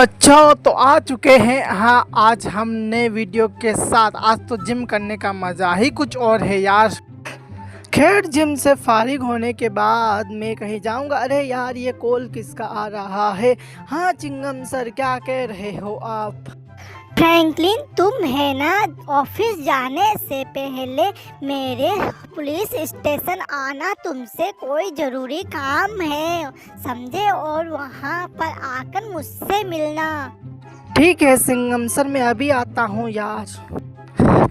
अच्छा तो आ चुके हैं। हाँ, आज हम नए वीडियो के साथ। आज तो जिम करने का मज़ा ही कुछ और है यार। खैर, जिम से फारिग होने के बाद मैं कहीं जाऊंगा। अरे यार, ये कॉल किसका आ रहा है? हाँ चिंगम सर, क्या कह रहे हो आप? फ्रैंकलिन, तुम है ना, ऑफिस जाने से पहले मेरे पुलिस स्टेशन आना। तुमसे कोई ज़रूरी काम है, समझे? और वहाँ पर आकर मुझसे मिलना। ठीक है सिंगम सर, मैं अभी आता हूँ यार।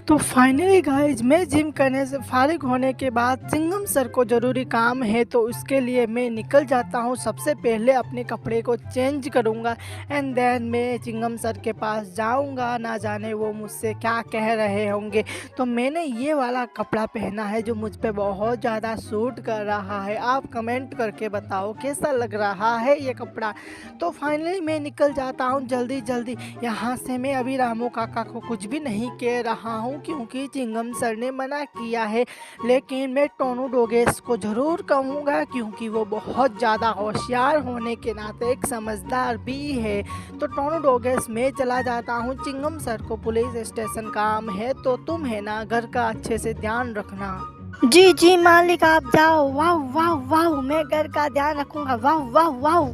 तो फाइनली गाइज, मैं जिम करने से फारिग होने के बाद चिंगम सर को ज़रूरी काम है, तो उसके लिए मैं निकल जाता हूँ। सबसे पहले अपने कपड़े को चेंज करूँगा एंड देन मैं चिंगम सर के पास जाऊँगा। ना जाने वो मुझसे क्या कह रहे होंगे। तो मैंने ये वाला कपड़ा पहना है जो मुझ पे बहुत ज़्यादा सूट कर रहा है। आप कमेंट करके बताओ कैसा लग रहा है ये कपड़ा। तो फाइनली मैं निकल जाता हूँ जल्दी जल्दी यहाँ से। मैं अभी रामू काका को कुछ भी नहीं कह रहा हूँ क्योंकि चिंगम सर ने मना किया है, लेकिन मैं टोनू डोगेस को ज़रूर कहूँगा क्योंकि वो बहुत ज़्यादा होशियार होने के नाते एक समझदार भी है। तो टोनू डोगेस, मैं चला जाता हूँ। चिंगम सर को पुलिस स्टेशन काम है, तो तुम है ना, घर का अच्छे से ध्यान रखना। जी जी मालिक, आप जाओ। वाह वाह वाह, मैं घर का ध्यान रखूँगा। वाह वाह वाह।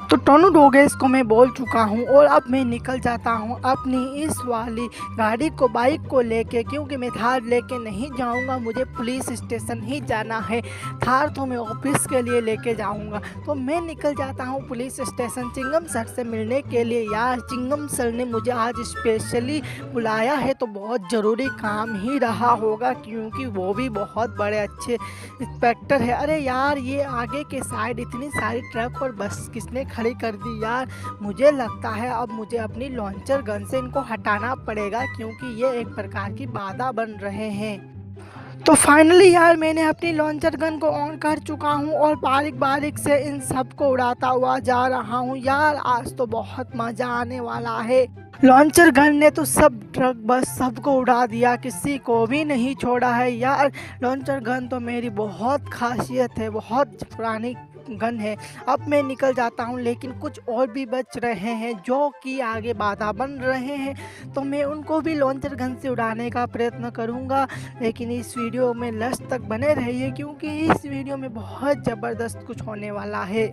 तो टोनू डोगेस को मैं बोल चुका हूँ और अब मैं निकल जाता हूँ अपनी इस वाली गाड़ी को, बाइक को लेके, क्योंकि मैं थार लेके नहीं जाऊँगा। मुझे पुलिस स्टेशन ही जाना है। थार तो मैं ऑफिस के लिए लेके जाऊँगा। तो मैं निकल जाता हूँ पुलिस स्टेशन चिंगम सर से मिलने के लिए। यार, चिंगम सर ने मुझे आज स्पेशली बुलाया है, तो बहुत ज़रूरी काम ही रहा होगा क्योंकि वो भी बहुत बड़े अच्छे इंस्पेक्टर है। अरे यार, ये आगे के साइड इतनी सारी ट्रक और बस किसने खड़ी कर दी यार? मुझे लगता है अब मुझे अपनी लॉन्चर गन से इनको हटाना पड़ेगा क्योंकि ये एक प्रकार की बाधा बन रहे हैं। तो फाइनली यार, मैंने अपनी लॉन्चर गन को ऑन कर चुका हूँ और बारीक बारीक से इन सबको उड़ाता हुआ जा रहा हूँ। यार, आज तो बहुत मज़ा आने वाला है। लॉन्चर गन ने तो सब ट्रक बस सबको उड़ा दिया, किसी को भी नहीं छोड़ा है यार। लॉन्चर गन तो मेरी बहुत खासियत है, बहुत पुरानी गन है। अब मैं निकल जाता हूँ, लेकिन कुछ और भी बच रहे हैं जो कि आगे बाधा बन रहे हैं, तो मैं उनको भी लॉन्चर गन से उड़ाने का प्रयत्न करूँगा। लेकिन इस वीडियो में लास्ट तक बने रहिए क्योंकि इस वीडियो में बहुत ज़बरदस्त कुछ होने वाला है।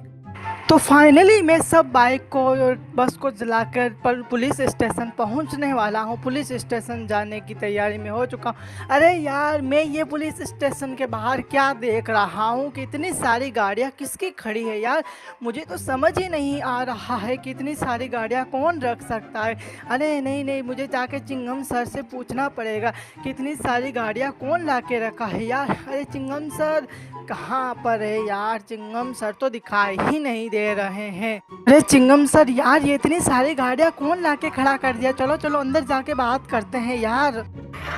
तो फाइनली मैं सब बाइक को और बस को जलाकर पर पुलिस स्टेशन पहुंचने वाला हूं। पुलिस स्टेशन जाने की तैयारी में हो चुका हूं। अरे यार, मैं ये पुलिस स्टेशन के बाहर क्या देख रहा हूं कि इतनी सारी गाड़ियां किसकी खड़ी है यार? मुझे तो समझ ही नहीं आ रहा है कि इतनी सारी गाड़ियां कौन रख सकता है। अरे नहीं नहीं, मुझे जाके चिंगम सर से पूछना पड़ेगा कि इतनी सारी गाड़ियाँ कौन ला के रखा है यार। अरे चिंगम सर कहाँ पर है यार? चिंगम सर तो दिखाई ही नहीं दे रहे हैं। अरे चिंगम सर यार, ये इतनी सारी गाड़ियाँ कौन लाके खड़ा कर दिया? चलो चलो अंदर जाके बात करते हैं यार।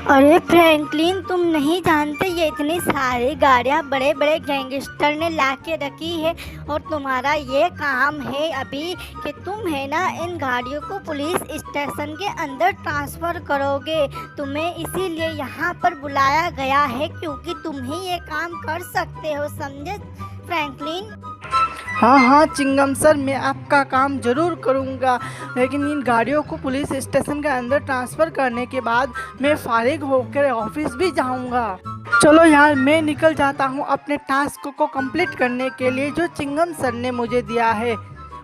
अरे फ्रैंकलिन, तुम नहीं जानते, ये इतनी सारी गाड़ियाँ बड़े बड़े गैंगस्टर ने ला के रखी है और तुम्हारा ये काम है अभी कि तुम है ना, इन गाड़ियों को पुलिस स्टेशन के अंदर ट्रांसफ़र करोगे। तुम्हें इसीलिए यहाँ पर बुलाया गया है क्योंकि तुम ही ये काम कर सकते हो, समझे फ्रैंकलिन? हाँ हाँ चिंगम सर, मैं आपका काम ज़रूर करूँगा, लेकिन इन गाड़ियों को पुलिस स्टेशन के अंदर ट्रांसफ़र करने के बाद मैं फारिग होकर ऑफिस भी जाऊँगा। चलो यार, मैं निकल जाता हूँ अपने टास्क को कंप्लीट करने के लिए जो चिंगम सर ने मुझे दिया है।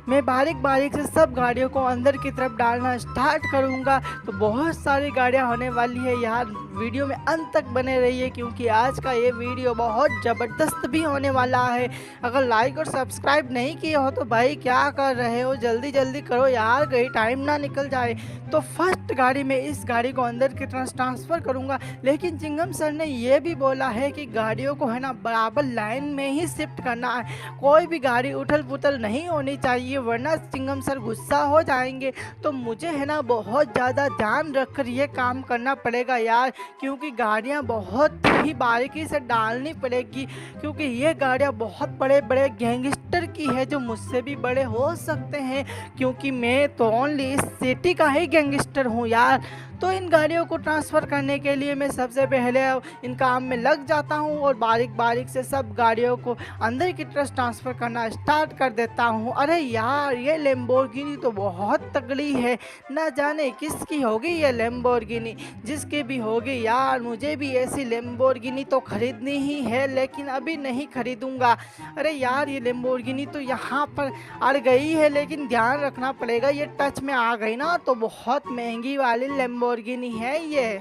मैं बारीक बारीक से सब गाड़ियों को अंदर की तरफ डालना स्टार्ट करूँगा। तो बहुत सारी गाड़ियाँ होने वाली है यार। वीडियो में अंत तक बने रहिए क्योंकि आज का ये वीडियो बहुत ज़बरदस्त भी होने वाला है। अगर लाइक और सब्सक्राइब नहीं किए हो तो भाई क्या कर रहे हो, जल्दी जल्दी करो यार, कहीं टाइम ना निकल जाए। तो फर्स्ट गाड़ी में इस गाड़ी को अंदर की तरफ ट्रांसफ़र करूँगा, लेकिन चिंगम सर ने ये भी बोला है कि गाड़ियों को है ना बराबर लाइन में ही शिफ्ट करना है। कोई भी गाड़ी उथल पुथल नहीं होनी चाहिए वरना चिंगम सर गुस्सा हो जाएंगे। तो मुझे है ना बहुत ज़्यादा ध्यान रखकर ये काम करना पड़ेगा यार, क्योंकि गाड़ियाँ बहुत ही बारीकी से डालनी पड़ेगी क्योंकि ये गाड़ियाँ बहुत बड़े बड़े गैंगस्टर की है जो मुझसे भी बड़े हो सकते हैं क्योंकि मैं तो ओनली इस सिटी का ही गैंगस्टर हूँ यार। तो इन गाड़ियों को ट्रांसफ़र करने के लिए मैं सबसे पहले इन काम में लग जाता हूँ और बारीक बारीक से सब गाड़ियों को अंदर की तरफ ट्रांसफ़र करना स्टार्ट कर देता हूँ। अरे यार, ये लैम्बोर्गिनी तो बहुत तगड़ी है, ना जाने किसकी होगी ये लैम्बोर्गिनी। जिसकी भी होगी यार, मुझे भी ऐसी लैम्बोर्गिनी तो ख़रीदनी ही है, लेकिन अभी नहीं ख़रीदूँगा। अरे यार, ये लैम्बोर्गिनी तो यहाँ पर अड़ गई है, लेकिन ध्यान रखना पड़ेगा, ये टच में आ गई ना तो बहुत महंगी वाली लैम्बोर्गिनी है ये।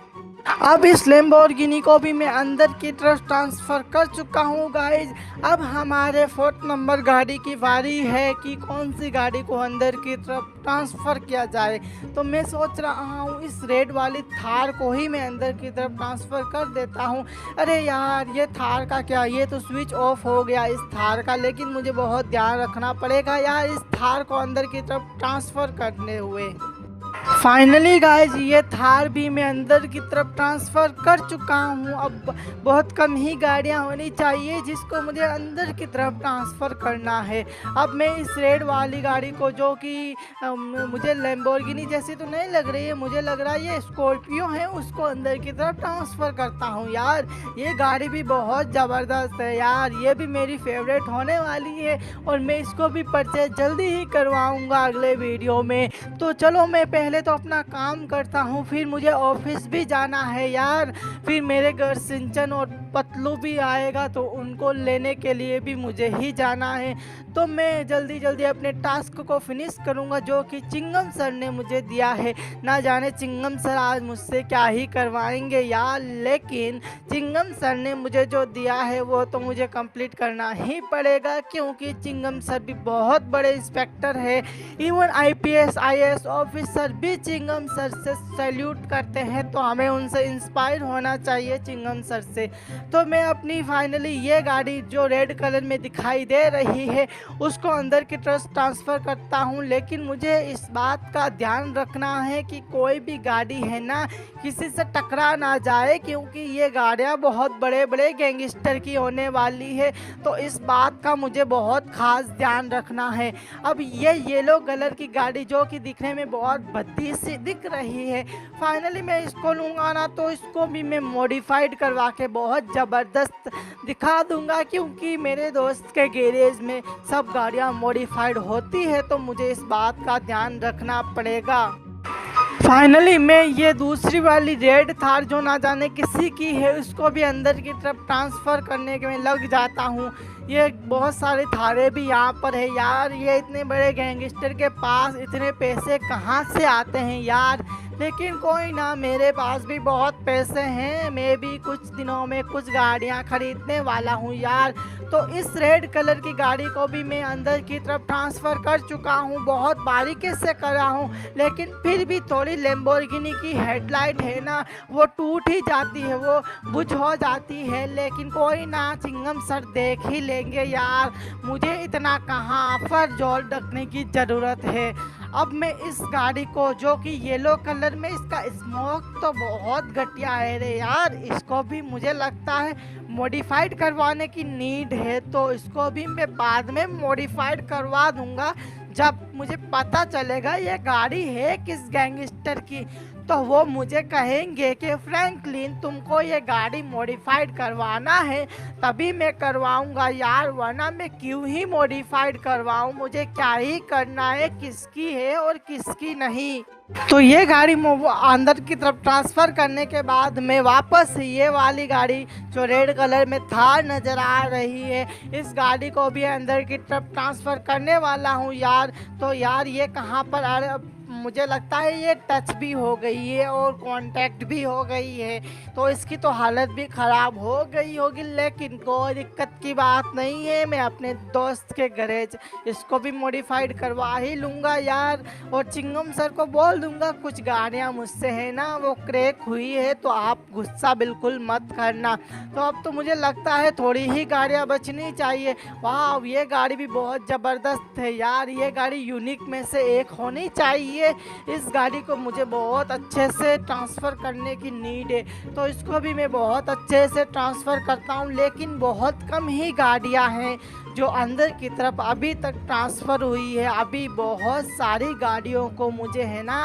अब इस लैम्बोर्गिनी को भी मैं अंदर की तरफ ट्रांसफ़र कर चुका हूँ गाइज। अब हमारे 4th नंबर गाड़ी की बारी है कि कौन सी गाड़ी को अंदर की तरफ ट्रांसफ़र किया जाए। तो मैं सोच रहा हूँ इस रेड वाली थार को ही मैं अंदर की तरफ ट्रांसफ़र कर देता हूँ। अरे यार, ये थार का क्या, ये तो स्विच ऑफ हो गया इस थार का, लेकिन मुझे बहुत ध्यान रखना पड़ेगा यार इस थार को अंदर की तरफ ट्रांसफ़र करने हुए। फाइनली गाइज, ये थार भी मैं अंदर की तरफ ट्रांसफ़र कर चुका हूँ। अब बहुत कम ही गाड़ियाँ होनी चाहिए जिसको मुझे अंदर की तरफ ट्रांसफ़र करना है। अब मैं इस रेड वाली गाड़ी को, जो कि मुझे लैम्बोर्गिनी जैसी तो नहीं लग रही है, मुझे लग रहा है ये स्कॉर्पियो है, उसको अंदर की तरफ ट्रांसफ़र करता हूँ। यार, ये गाड़ी भी बहुत ज़बरदस्त है यार, ये भी मेरी फेवरेट होने वाली है और मैं इसको भी परचेज जल्दी ही करवाऊँगा अगले वीडियो में। तो चलो, मैं पहले तो अपना काम करता हूँ, फिर मुझे ऑफिस भी जाना है यार। फिर मेरे घर सिंचन और पतलू भी आएगा, तो उनको लेने के लिए भी मुझे ही जाना है। तो मैं जल्दी जल्दी अपने टास्क को फिनिश करूँगा जो कि चिंगम सर ने मुझे दिया है। ना जाने चिंगम सर आज मुझसे क्या ही करवाएंगे यार, लेकिन चिंगम सर ने मुझे जो दिया है वो तो मुझे कंप्लीट करना ही पड़ेगा, क्योंकि चिंगम सर भी बहुत बड़े इंस्पेक्टर है। इवन IPS IAS ऑफिसर भी चिंगम सर से सैल्यूट करते हैं, तो हमें उनसे इंस्पायर होना चाहिए चिंगम सर से। तो मैं अपनी फाइनली ये गाड़ी जो रेड कलर में दिखाई दे रही है उसको अंदर की तरफ ट्रांसफ़र करता हूँ, लेकिन मुझे इस बात का ध्यान रखना है कि कोई भी गाड़ी है ना किसी से टकरा ना जाए, क्योंकि ये गाड़ियाँ बहुत बड़े बड़े गैंगस्टर की होने वाली है। तो इस बात का मुझे बहुत ख़ास ध्यान रखना है। अब ये येलो कलर की गाड़ी जो कि दिखने में बहुत भद्दी सी दिख रही है, फाइनली मैं इसको लूँगा ना तो इसको भी मैं मॉडिफाइड करवा के बहुत ज़बरदस्त दिखा दूँगा, क्योंकि मेरे दोस्त के गैरेज में सब गाड़ियाँ मॉडिफाइड होती है, तो मुझे इस बात का ध्यान रखना पड़ेगा। फाइनली मैं ये दूसरी वाली रेड थार जो ना जाने किसी की है उसको भी अंदर की तरफ ट्रांसफ़र करने के में लग जाता हूँ। ये बहुत सारे थारे भी यहाँ पर है यार, ये इतने बड़े गैंगस्टर के पास इतने पैसे कहाँ से आते हैं यार। लेकिन कोई ना, मेरे पास भी बहुत पैसे हैं, मैं भी कुछ दिनों में कुछ गाड़ियाँ खरीदने वाला हूँ यार। तो इस रेड कलर की गाड़ी को भी मैं अंदर की तरफ ट्रांसफ़र कर चुका हूँ, बहुत बारीकी से करा हूँ, लेकिन फिर भी थोड़ी लैम्बोर्गिनी की हेडलाइट है ना वो टूट ही जाती है, वो बुझ हो जाती है। लेकिन कोई ना, चिंगम सर देख ही लेंगे यार, मुझे इतना कहाँ पर जोर रखने की ज़रूरत है। अब मैं इस गाड़ी को, जो कि येलो कलर में, इसका स्मोक तो बहुत घटिया है रे यार, इसको भी मुझे लगता है मॉडिफाइड करवाने की नीड है, तो इसको भी मैं बाद में मॉडिफाइड करवा दूंगा। जब मुझे पता चलेगा ये गाड़ी है किस गैंगस्टर की, तो वो मुझे कहेंगे कि फ्रैंकलिन तुमको ये गाड़ी मॉडिफाइड करवाना है, तभी मैं करवाऊंगा यार, वरना मैं क्यों ही मॉडिफाइड करवाऊं, मुझे क्या ही करना है किसकी है और किसकी नहीं। तो ये गाड़ी अंदर की तरफ ट्रांसफ़र करने के बाद मैं वापस ये वाली गाड़ी जो रेड कलर में थार नज़र आ रही है, इस गाड़ी को भी अंदर की तरफ ट्रांसफ़र करने वाला हूँ यार। तो यार ये कहाँ पर, मुझे लगता है ये टच भी हो गई है और कांटेक्ट भी हो गई है, तो इसकी तो हालत भी ख़राब हो गई होगी, लेकिन कोई दिक्कत की बात नहीं है। मैं अपने दोस्त के गैरेज इसको भी मॉडिफाइड करवा ही लूँगा यार, और चिंगम सर को बोल दूँगा कुछ गाड़ियाँ मुझसे है ना वो क्रैक हुई है, तो आप गुस्सा बिल्कुल मत करना। तो अब तो मुझे लगता है थोड़ी ही गाड़ियाँ बचनी चाहिए। वाह, ये गाड़ी भी बहुत ज़बरदस्त है यार, ये गाड़ी यूनिक में से एक होनी चाहिए। इस गाड़ी को मुझे बहुत अच्छे से ट्रांसफ़र करने की नीड है, तो इसको भी मैं बहुत अच्छे से ट्रांसफ़र करता हूँ, लेकिन बहुत कम ही गाड़ियाँ हैं जो अंदर की तरफ अभी तक ट्रांसफ़र हुई है। अभी बहुत सारी गाड़ियों को मुझे है ना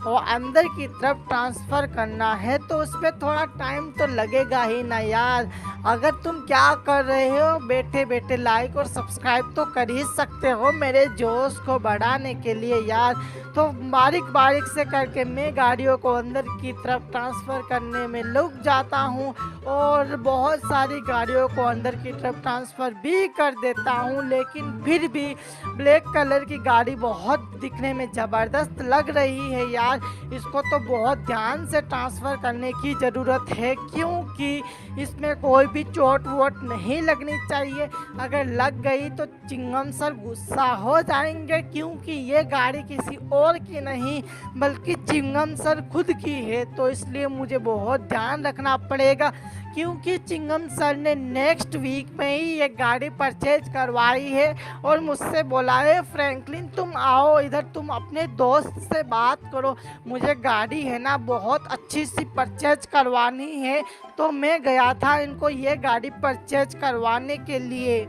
और अंदर की तरफ ट्रांसफ़र करना है तो उस पर थोड़ा टाइम तो लगेगा ही ना यार। अगर तुम क्या कर रहे हो, बैठे बैठे लाइक और सब्सक्राइब तो कर ही सकते हो मेरे जोश को बढ़ाने के लिए यार। तो बारीक बारीक से करके मैं गाड़ियों को अंदर की तरफ ट्रांसफ़र करने में लग जाता हूँ और बहुत सारी गाड़ियों को अंदर की तरफ ट्रांसफ़र भी कर देता हूँ। लेकिन फिर भी ब्लैक कलर की गाड़ी बहुत दिखने में ज़बरदस्त लग रही है यार। इसको तो बहुत ध्यान से ट्रांसफ़र करने की ज़रूरत है, क्योंकि इसमें कोई भी चोट वोट नहीं लगनी चाहिए। अगर लग गई तो चिंगम सर गुस्सा हो जाएंगे, क्योंकि ये गाड़ी किसी और की नहीं बल्कि चिंगम सर खुद की है। तो इसलिए मुझे बहुत ध्यान रखना पड़ेगा, क्योंकि चिंगम सर ने नेक्स्ट वीक में ही ये गाड़ी परचेज करवाई है और मुझसे बोला है फ्रैंकलिन तुम आओ इधर, तुम अपने दोस्त से बात करो, मुझे गाड़ी है ना बहुत अच्छी सी परचेज करवानी है। तो मैं गया था इनको ये गाड़ी परचेज करवाने के लिए।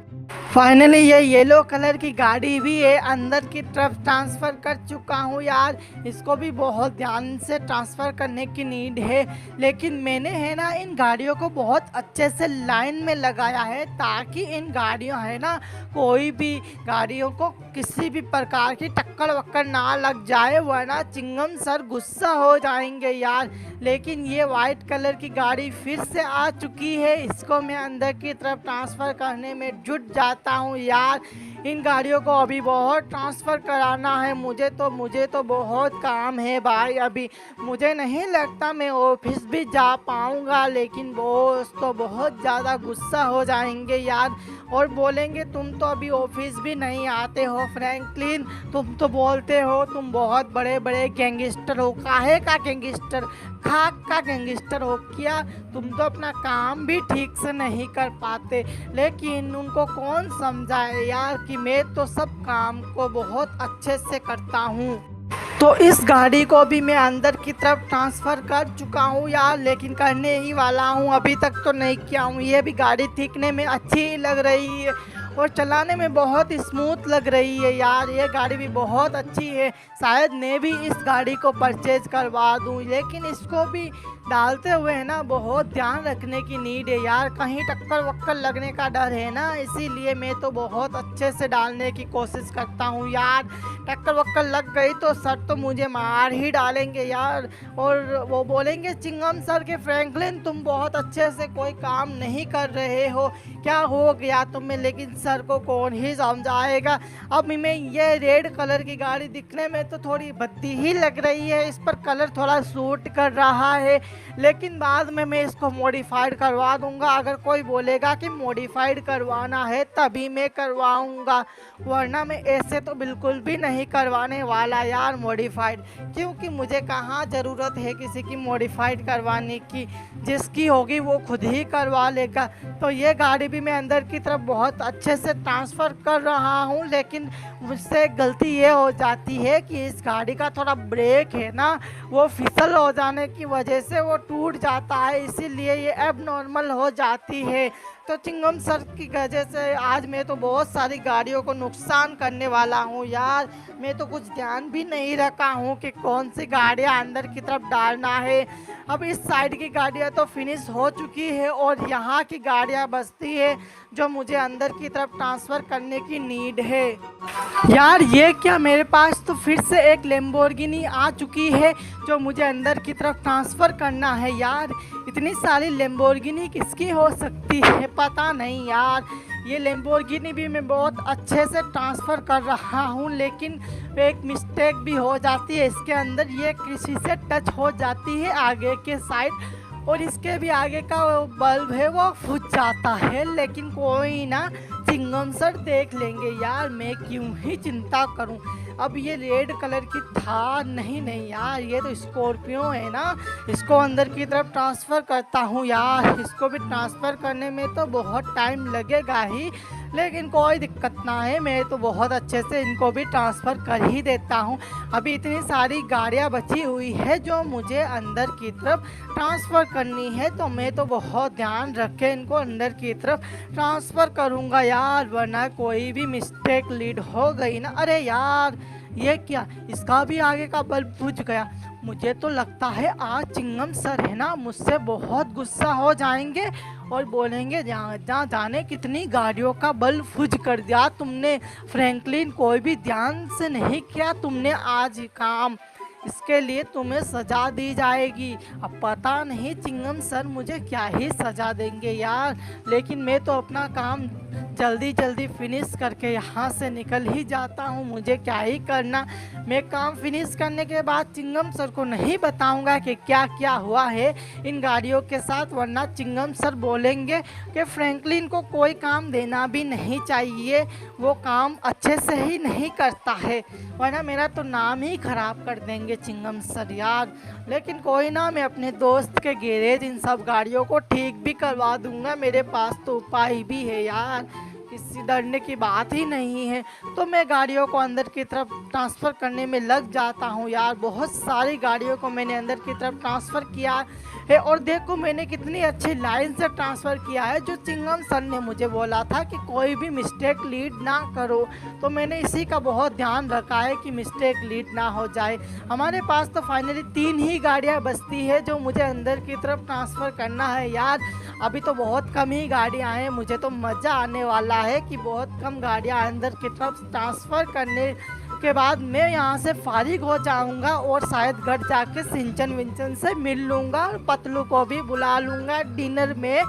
फाइनली ये येलो कलर की गाड़ी भी है अंदर की तरफ ट्रांसफ़र कर चुका हूँ यार। इसको भी बहुत ध्यान से ट्रांसफ़र करने की नीड है, लेकिन मैंने है ना इन गाड़ियों को बहुत अच्छे से लाइन में लगाया है ताकि इन गाड़ियों है ना कोई भी गाड़ियों को किसी भी प्रकार की टक्कर वक्कर ना लग जाए, वरना चिंगम सर गुस्सा हो जाएंगे यार। लेकिन ये वाइट कलर की गाड़ी फिर से आ चुकी है, इसको मैं अंदर की तरफ ट्रांसफ़र करने में जुट जाता हूँ यार। इन गाड़ियों को अभी बहुत ट्रांसफ़र कराना है मुझे तो बहुत काम है भाई। अभी मुझे नहीं लगता मैं ऑफिस भी जा पाऊँगा, लेकिन बॉस तो बहुत ज़्यादा गुस्सा हो जाएंगे यार और बोलेंगे तुम तो अभी ऑफिस भी नहीं आते हो फ्रैंकलिन, तुम तो बोलते हो तुम बहुत बड़े बड़े गैंगस्टर हो। काहे का गैंगस्टर, खाक का गैंगस्टर हो क्या? तुम तो अपना काम भी ठीक से नहीं कर पाते। लेकिन उनको कौन समझाए यार कि मैं तो सब काम को बहुत अच्छे से करता हूँ। तो इस गाड़ी को भी मैं अंदर की तरफ ट्रांसफ़र कर चुका हूँ यार, लेकिन करने ही वाला हूँ, अभी तक तो नहीं किया हूँ। ये भी गाड़ी दिखने में अच्छी लग रही है और चलाने में बहुत स्मूथ लग रही है यार। ये गाड़ी भी बहुत अच्छी है, शायद मैं भी इस गाड़ी को परचेज करवा दूँ, लेकिन इसको भी डालते हुए है ना बहुत ध्यान रखने की नीड है यार। कहीं टक्कर वक्कर लगने का डर है ना, इसीलिए मैं तो बहुत अच्छे से डालने की कोशिश करता हूँ यार। टक्कर वक्कर लग गई तो सर तो मुझे मार ही डालेंगे यार और वो बोलेंगे चिंगम सर के फ्रैंकलिन तुम बहुत अच्छे से कोई काम नहीं कर रहे हो, क्या हो गया तुम्हें? लेकिन सर को कौन ही समझाएगा। अब मैं ये रेड कलर की गाड़ी दिखने में तो थोड़ी भद्दी ही लग रही है, इस पर कलर थोड़ा सूट कर रहा है, लेकिन बाद में मैं इसको मॉडिफाइड करवा दूंगा। अगर कोई बोलेगा कि मॉडिफाइड करवाना है तभी मैं करवाऊंगा, वरना मैं ऐसे तो बिल्कुल भी नहीं करवाने वाला यार मॉडिफाइड, क्योंकि मुझे कहाँ ज़रूरत है किसी की मॉडिफाइड करवाने की, जिसकी होगी वो खुद ही करवा लेगा। तो ये गाड़ी भी मैं अंदर की तरफ बहुत अच्छे से ट्रांसफ़र कर रहा हूँ, लेकिन मुझसे गलती ये हो जाती है कि इस गाड़ी का थोड़ा ब्रेक है ना वो फिसल हो जाने की वजह से वो टूट जाता है, इसीलिए ये एबनॉर्मल हो जाती है। तो चिंगम सर की वजह से आज मैं तो बहुत सारी गाड़ियों को नुकसान करने वाला हूँ यार। मैं तो कुछ ध्यान भी नहीं रखा हूँ कि कौन सी गाड़ियाँ अंदर की तरफ डालना है। अब इस साइड की गाड़ियाँ तो फिनिश हो चुकी है और यहाँ की गाड़ियाँ बचती है जो मुझे अंदर की तरफ ट्रांसफ़र करने की नीड है यार। ये क्या, मेरे पास तो फिर से एक लैम्बोर्गिनी आ चुकी है जो मुझे अंदर की तरफ ट्रांसफ़र करना है यार। इतनी सारी लैम्बोर्गिनी किसकी हो सकती है पता नहीं यार। ये लैम्बोर्गिनी भी मैं बहुत अच्छे से ट्रांसफ़र कर रहा हूँ, लेकिन एक मिस्टेक भी हो जाती है इसके अंदर, ये किसी से टच हो जाती है आगे के साइड और इसके भी आगे का बल्ब है वो फूट जाता है। लेकिन कोई ना, चिंगम सर देख लेंगे यार, मैं क्यों ही चिंता करूं। अब ये रेड कलर की थार नहीं यार, ये तो स्कॉर्पियो है ना, इसको अंदर की तरफ ट्रांसफ़र करता हूँ यार। इसको भी ट्रांसफ़र करने में तो बहुत टाइम लगेगा ही, लेकिन कोई दिक्कत ना है, मैं तो बहुत अच्छे से इनको भी ट्रांसफ़र कर ही देता हूँ। अभी इतनी सारी गाड़ियाँ बची हुई है जो मुझे अंदर की तरफ ट्रांसफ़र करनी है, तो मैं तो बहुत ध्यान रख के इनको अंदर की तरफ ट्रांसफ़र करूँगा यार, वरना कोई भी मिस्टेक लीड हो गई ना। अरे यार ये क्या, इसका भी आगे का बल्ब बुझ गया। मुझे तो लगता है आज चिंगम सर है ना मुझसे बहुत गुस्सा हो जाएंगे और बोलेंगे जहाँ जहाँ जाने कितनी गाड़ियों का बल्ब फुज कर दिया तुमने फ्रैंकलिन, कोई भी ध्यान से नहीं किया तुमने आज काम, इसके लिए तुम्हें सज़ा दी जाएगी। अब पता नहीं चिंगम सर मुझे क्या ही सज़ा देंगे यार, लेकिन मैं तो अपना काम जल्दी जल्दी फिनिश करके यहाँ से निकल ही जाता हूँ। मुझे क्या ही करना, मैं काम फिनिश करने के बाद चिंगम सर को नहीं बताऊँगा कि क्या क्या हुआ है इन गाड़ियों के साथ, वरना चिंगम सर बोलेंगे कि फ्रैंकलिन को कोई काम देना भी नहीं चाहिए, वो काम अच्छे से ही नहीं करता है, वरना मेरा तो नाम ही ख़राब कर देंगे चिंगम सर यार। लेकिन कोई ना, मैं अपने दोस्त के गैरेज इन सब गाड़ियों को ठीक भी करवा दूंगा, मेरे पास तो उपाय भी है यार, किसी डरने की बात ही नहीं है। तो मैं गाड़ियों को अंदर की तरफ ट्रांसफ़र करने में लग जाता हूँ यार। बहुत सारी गाड़ियों को मैंने अंदर की तरफ ट्रांसफ़र किया है और देखो मैंने कितनी अच्छी लाइन से ट्रांसफ़र किया है, जो चिंगम सर ने मुझे बोला था कि कोई भी मिस्टेक लीड ना करो, तो मैंने इसी का बहुत ध्यान रखा है कि मिस्टेक लीड ना हो जाए। हमारे पास तो फाइनली 3 ही गाड़ियाँ बचती है जो मुझे अंदर की तरफ ट्रांसफ़र करना है यार। अभी तो बहुत कम ही गाड़ियाँ हैं, मुझे तो मज़ा आने वाला है कि बहुत कम गाड़ियाँ अंदर की तरफ ट्रांसफ़र करने के बाद मैं यहाँ से फारिग हो जाऊँगा और शायद घर जाके सिंचन विंचन से मिल लूँगा और पतलू को भी बुला लूँगा डिनर में,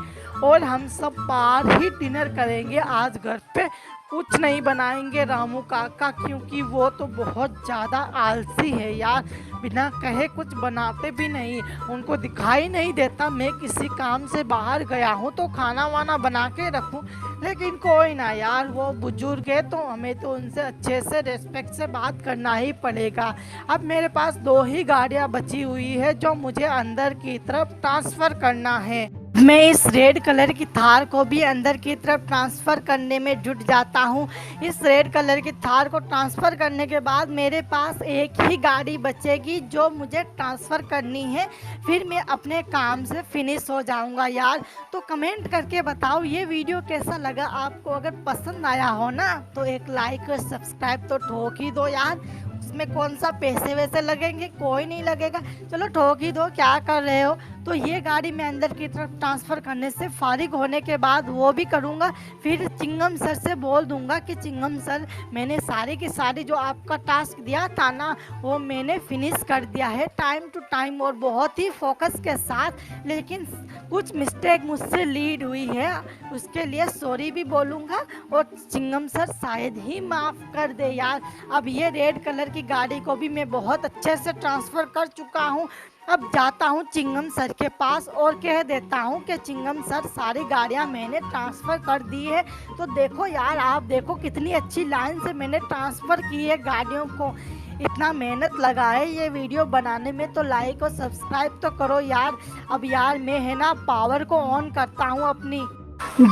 और हम सब बाहर ही डिनर करेंगे आज, घर पे कुछ नहीं बनाएंगे रामू काका, क्योंकि वो तो बहुत ज़्यादा आलसी है यार, बिना कहे कुछ बनाते भी नहीं, उनको दिखाई नहीं देता मैं किसी काम से बाहर गया हूँ तो खाना वाना बना के रखूँ। लेकिन कोई ना यार, वो बुजुर्ग है तो हमें तो उनसे अच्छे से रेस्पेक्ट से बात करना ही पड़ेगा। अब मेरे पास 2 ही गाड़ियाँ बची हुई है जो मुझे अंदर की तरफ ट्रांसफ़र करना है। मैं इस रेड कलर की थार को भी अंदर की तरफ ट्रांसफ़र करने में जुट जाता हूँ। इस रेड कलर की थार को ट्रांसफ़र करने के बाद मेरे पास एक ही गाड़ी बचेगी जो मुझे ट्रांसफ़र करनी है, फिर मैं अपने काम से फिनिश हो जाऊँगा यार। तो कमेंट करके बताओ ये वीडियो कैसा लगा आपको, अगर पसंद आया हो ना तो एक लाइक और सब्सक्राइब तो ठोक ही दो यार, उसमें कौन सा पैसे वैसे लगेंगे, कोई नहीं लगेगा, चलो ठोक ही दो, क्या कर रहे हो। तो ये गाड़ी मैं अंदर की तरफ ट्रांसफ़र करने से फारिग होने के बाद वो भी करूँगा, फिर चिंगम सर से बोल दूँगा कि चिंगम सर मैंने सारी की सारी जो आपका टास्क दिया था ना वो मैंने फिनिश कर दिया है टाइम टू टाइम और बहुत ही फोकस के साथ, लेकिन कुछ मिस्टेक मुझसे लीड हुई है, उसके लिए सॉरी भी बोलूँगा और चिंगम सर शायद ही माफ़ कर दे यार। अब ये रेड कलर की गाड़ी को भी मैं बहुत अच्छे से ट्रांसफ़र कर चुका हूँ। अब जाता हूँ चिंगम सर के पास और कह देता हूँ कि चिंगम सर सारी गाड़ियाँ मैंने ट्रांसफ़र कर दी है, तो देखो यार, आप देखो कितनी अच्छी लाइन से मैंने ट्रांसफ़र की है गाड़ियों को, इतना मेहनत लगा है ये वीडियो बनाने में, तो लाइक और सब्सक्राइब तो करो यार। अब यार मैं है ना पावर को ऑन करता हूँ अपनी,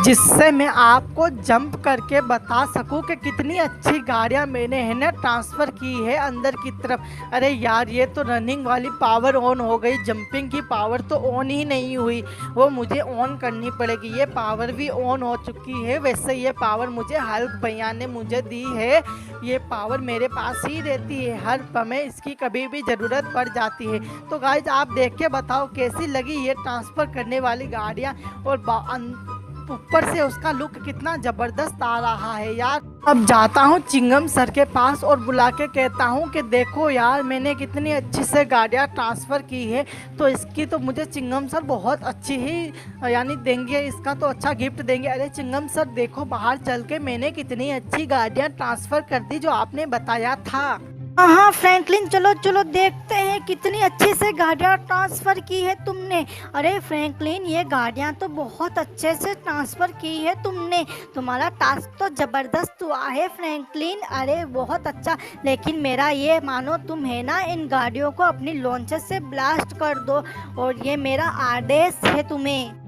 जिससे मैं आपको जंप करके बता सकूं कि कितनी अच्छी गाड़ियां मैंने है ना ट्रांसफ़र की है अंदर की तरफ। अरे यार ये तो रनिंग वाली पावर ऑन हो गई, जंपिंग की पावर तो ऑन ही नहीं हुई, वो मुझे ऑन करनी पड़ेगी। ये पावर भी ऑन हो चुकी है, वैसे ये पावर मुझे हल्क भैया ने मुझे दी है, ये पावर मेरे पास ही रहती है, हर समय इसकी कभी भी ज़रूरत पड़ जाती है। तो गाइज आप देख के बताओ कैसी लगी ये ट्रांसफ़र करने वाली गाड़ियाँ, और ऊपर से उसका लुक कितना ज़बरदस्त आ रहा है यार। अब जाता हूँ चिंगम सर के पास और बुला के कहता हूँ कि देखो यार मैंने कितनी अच्छी से गाड़ियाँ ट्रांसफ़र की है, तो इसकी तो मुझे चिंगम सर बहुत अच्छी ही यानी देंगे, इसका तो अच्छा गिफ्ट देंगे। अरे चिंगम सर देखो बाहर चल के मैंने कितनी अच्छी गाड़ियाँ ट्रांसफ़र कर दी जो आपने बताया था। हाँ फ्रैंकलिन, चलो चलो देखते हैं कितनी अच्छे से गाड़ियाँ ट्रांसफ़र की है तुमने। अरे फ्रैंकलिन ये गाड़ियाँ तो बहुत अच्छे से ट्रांसफ़र की है तुमने, तुम्हारा टास्क तो ज़बरदस्त हुआ है फ्रैंकलिन, अरे बहुत अच्छा। लेकिन मेरा ये मानो तुम है ना इन गाड़ियों को अपनी लॉन्चर से ब्लास्ट कर दो, और ये मेरा आदेश है तुम्हें।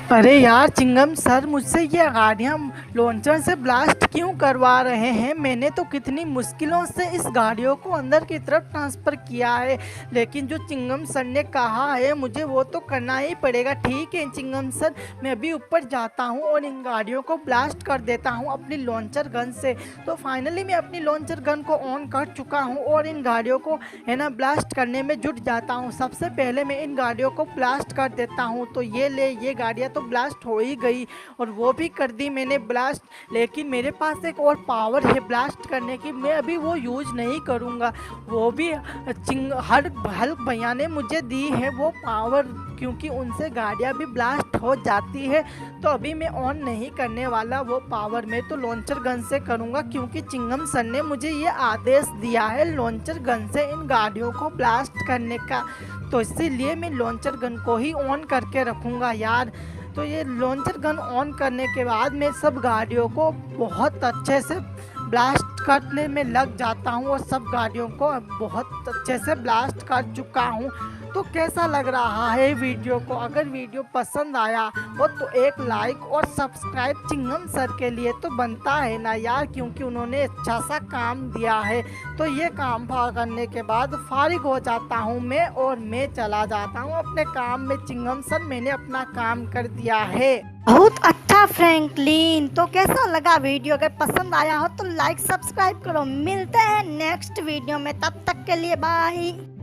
अरे यार चिंगम सर, मुझसे ये गाड़ियाँ लॉन्चर से ब्लास्ट क्यों करवा रहे हैं? मैंने तो कितनी मुश्किलों से इस गाड़ियों को अंदर की तरफ ट्रांसफ़र किया है, लेकिन जो चिंगम सर ने कहा है मुझे वो तो करना ही पड़ेगा। ठीक है चिंगम सर, मैं अभी ऊपर जाता हूँ और इन गाड़ियों को ब्लास्ट कर देता हूँ अपनी लॉन्चर गन से। तो फाइनली मैं अपनी लॉन्चर गन को ऑन कर चुका हूँ और इन गाड़ियों को है ना ब्लास्ट करने में जुट जाता हूँ। सबसे पहले मैं इन गाड़ियों को ब्लास्ट कर देता हूँ। तो ये गाड़ियाँ तो ब्लास्ट हो ही गई और वो भी कर दी मैंने ब्लास्ट, लेकिन मेरे पास एक और पावर है ब्लास्ट करने की, मैं अभी वो यूज़ नहीं करूँगा। वो भी हल्क भैया ने मुझे दी है वो पावर, क्योंकि उनसे गाड़ियाँ भी ब्लास्ट हो जाती है। तो अभी मैं ऑन नहीं करने वाला वो पावर, मैं तो लॉन्चर गन से करूँगा, क्योंकि चिंगम सर ने मुझे ये आदेश दिया है लॉन्चर गन से इन गाड़ियों को ब्लास्ट करने का। तो इसीलिए मैं लॉन्चर गन को ही ऑन करके रखूँगा यार। तो ये लॉन्चर गन ऑन करने के बाद मैं सब गाड़ियों को बहुत अच्छे से ब्लास्ट करने में लग जाता हूँ और सब गाड़ियों को बहुत अच्छे से ब्लास्ट कर चुका हूँ। तो कैसा लग रहा है वीडियो को? अगर वीडियो पसंद आया हो तो एक लाइक और सब्सक्राइब चिंगम सर के लिए तो बनता है ना यार, क्योंकि उन्होंने अच्छा सा काम दिया है। तो ये काम करने के बाद फारिग हो जाता हूँ मैं और मैं चला जाता हूँ अपने काम में। चिंगम सर, मैंने अपना काम कर दिया है। बहुत अच्छा फ्रैंकलिन। तो कैसा लगा वीडियो? अगर पसंद आया हो तो लाइक सब्सक्राइब करो। मिलते हैं नेक्स्ट वीडियो में, तब तक के लिए बाय।